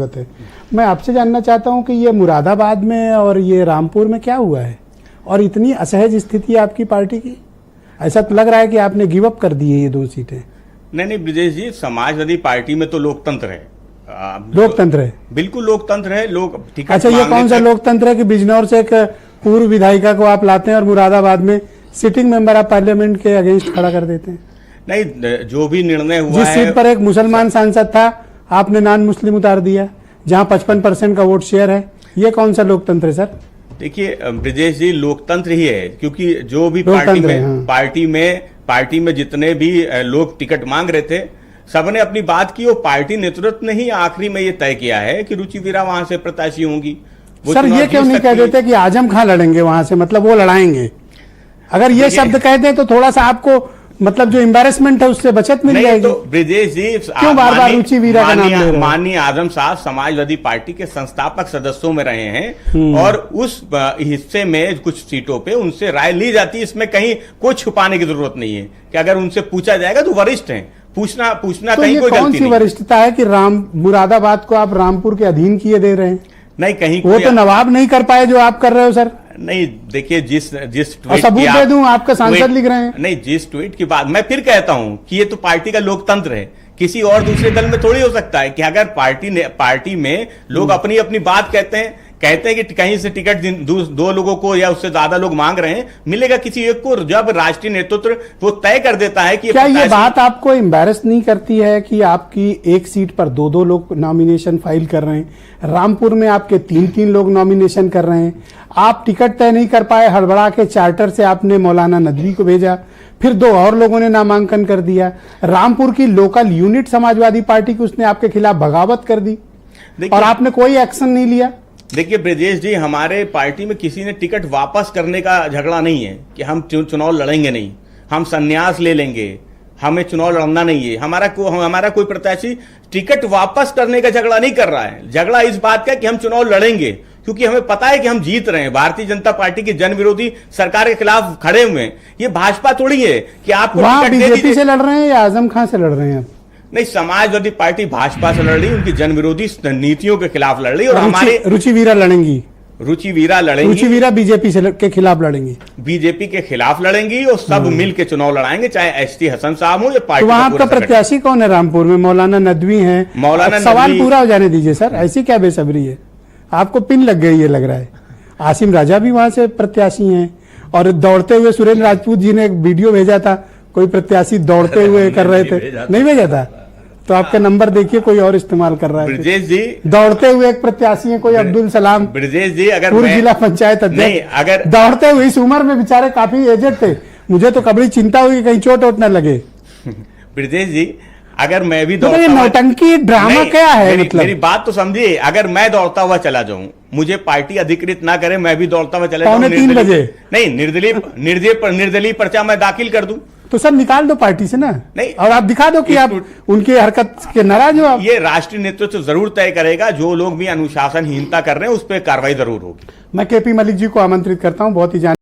है। मैं आपसे जानना चाहता हूं कि ये मुरादाबाद में और ये रामपुर में क्या हुआ है और इतनी असहज स्थिति है आपकी पार्टी की। ऐसा तो लग रहा है कि आपने गिव अप कर दी है ये 2 सीटें। नहीं ब्रिजेश जी, समाजवादी पार्टी में तो लोकतंत्र है। लोकतंत्र है, बिल्कुल लोकतंत्र है। लोग टिकट अच्छा, ये कौन सा लोकतंत्र है कि बिजनौर से एक पूर्व विधायिका को आप लाते हैं और मुरादाबाद में सिटिंग मेंबर ऑफ पार्लियामेंट के अगेंस्ट खड़ा कर देते हैं। नहीं, जो भी निर्णय हुआ जिस सीट पर एक मुसलमान सांसद था आपने नॉन मुस्लिम उतार दिया, जहां 55% का वोट शेयर है। ये कौन सा लोकतंत्र है सर? देखिए ब्रिजेश जी, लोकतंत्र ही है, क्योंकि जो भी पार्टी में जितने भी लोग टिकट मांग रहे थे, सबने अपनी बात की और पार्टी नेतृत्व ने ही आखिरी में ये तय किया है कि रुचि वीरा वहां से प्रत्याशी होंगी। सर ये क्यों नहीं कह देते कि आजम खां लड़ेंगे वहां से, मतलब वो लड़ाएंगे? अगर ये शब्द कह दें तो थोड़ा सा आपको मतलब जो एम्बैरेसमेंट है उससे बचत मिल जाएगी। तो ब्रिजेश जी, क्यों बार बार रुचि वीरा का नाम ले रहे हैं? माननीय आजम साहब समाजवादी पार्टी के संस्थापक सदस्यों में रहे हैं और उस हिस्से में कुछ सीटों पे उनसे राय ली जाती है। इसमें कहीं कोई छुपाने की जरूरत नहीं है कि अगर उनसे पूछा जाएगा तो वरिष्ठ हैं, पूछना तो कहीं कोई कौन सी वरिष्ठता है कि मुरादाबाद को आप रामपुर के अधीन किए दे रहे हैं? नहीं, कहीं वो तो नवाब नहीं कर पाए जो आप कर रहे हो सर। नहीं, देखिए जिस सबूत दे दूं, आपका सांसद लिख रहे हैं। नहीं, जिस ट्वीट की बात मैं फिर कहता हूं कि ये तो पार्टी का लोकतंत्र है, किसी और दूसरे दल में थोड़ी हो सकता है कि अगर पार्टी में लोग अपनी अपनी बात कहते हैं कि कहीं से टिकट 2 लोगों को या उससे ज्यादा लोग मांग रहे हैं, मिलेगा किसी एक को। जब राष्ट्रीय नेतृत्व वो तय कर देता है कि क्या ये बात आपको एम्बैरेस नहीं करती है कि आपकी एक सीट पर 2 लोग नॉमिनेशन फाइल कर रहे हैं, रामपुर में आपके 3 लोग नॉमिनेशन कर रहे हैं, आप टिकट तय नहीं कर पाए, हड़बड़ा के चार्टर से आपने मौलाना नदवी को भेजा, फिर 2 और लोगों ने नामांकन कर दिया, रामपुर की लोकल यूनिट समाजवादी पार्टी की उसने आपके खिलाफ बगावत कर दी और आपने कोई एक्शन नहीं लिया। देखिए ब्रजेश जी, हमारे पार्टी में किसी ने टिकट वापस करने का झगड़ा नहीं है कि हम चुनाव लड़ेंगे नहीं, हम संन्यास ले लेंगे, हमें चुनाव लड़ना नहीं है। हमारा कोई प्रत्याशी टिकट वापस करने का झगड़ा नहीं कर रहा है। झगड़ा इस बात का कि हम चुनाव लड़ेंगे, क्योंकि हमें पता है कि हम जीत रहे हैं। भारतीय जनता पार्टी की जन विरोधी सरकार के खिलाफ खड़े हुए हैं। ये भाजपा थोड़ी है कि आपको बीजेपी से लड़ रहे हैं या आजम खां से लड़ रहे हैं? नहीं, समाजवादी पार्टी भाजपा से लड़ रही, उनकी जन विरोधी नीतियों के खिलाफ लड़ रही। और हमारे रुचि वीरा लड़ेंगी, रुचि वीरा बीजेपी के खिलाफ लड़ेंगी, बीजेपी के खिलाफ लड़ेंगी और सब मिल के चुनाव लड़ाएंगे, चाहे एसटी हसन साहब हो या पार्टी। तो वहां आपका प्रत्याशी कौन है? रामपुर में मौलाना नदवी हैं। सवाल पूरा हो जाने दीजिए सर, ऐसी क्या बेसब्री है? आपको पिन लग गई, ये लग रहा है। आसिम राजा भी वहां से प्रत्याशी हैं और दौड़ते हुए सुरेंद्र राजपूत जी ने एक वीडियो भेजा था, कोई प्रत्याशी दौड़ते हुए कर रहे थे, नहीं भेजा था? तो आपका नंबर देखिए, कोई और इस्तेमाल कर रहा है। ब्रजेश जी, दौड़ते हुए एक प्रत्याशी है, कोई अब्दुल सलाम, ब्रजेश जी, अगर पूर्व जिला पंचायत अध्यक्ष, अगर दौड़ते हुए इस उम्र में बेचारे काफी एजेड थे, मुझे तो कभी चिंता हुई कहीं चोट वोट न लगे। ब्रजेश जी, अगर मैं भी तो ये नौटंकी ड्रामा क्या है? मतलब मेरी बात तो समझिए, अगर मैं दौड़ता हुआ चला जाऊं, मुझे पार्टी अधिकृत ना करे, मैं भी दौड़ता हुआ चला जाऊं 3 बजे, नहीं, निर्दलीय पर्चा मैं दाखिल कर दूं, तो सर निकाल दो पार्टी से ना। नहीं, और आप दिखा दो कि आप उनकी हरकत के नाराज हो। आप ये राष्ट्रीय नेतृत्व जरूर तय करेगा। जो लोग भी अनुशासनहीनता कर रहे हैं उस पर कार्रवाई जरूर होगी। मैं केपी मलिक जी को आमंत्रित करता हूं, बहुत ही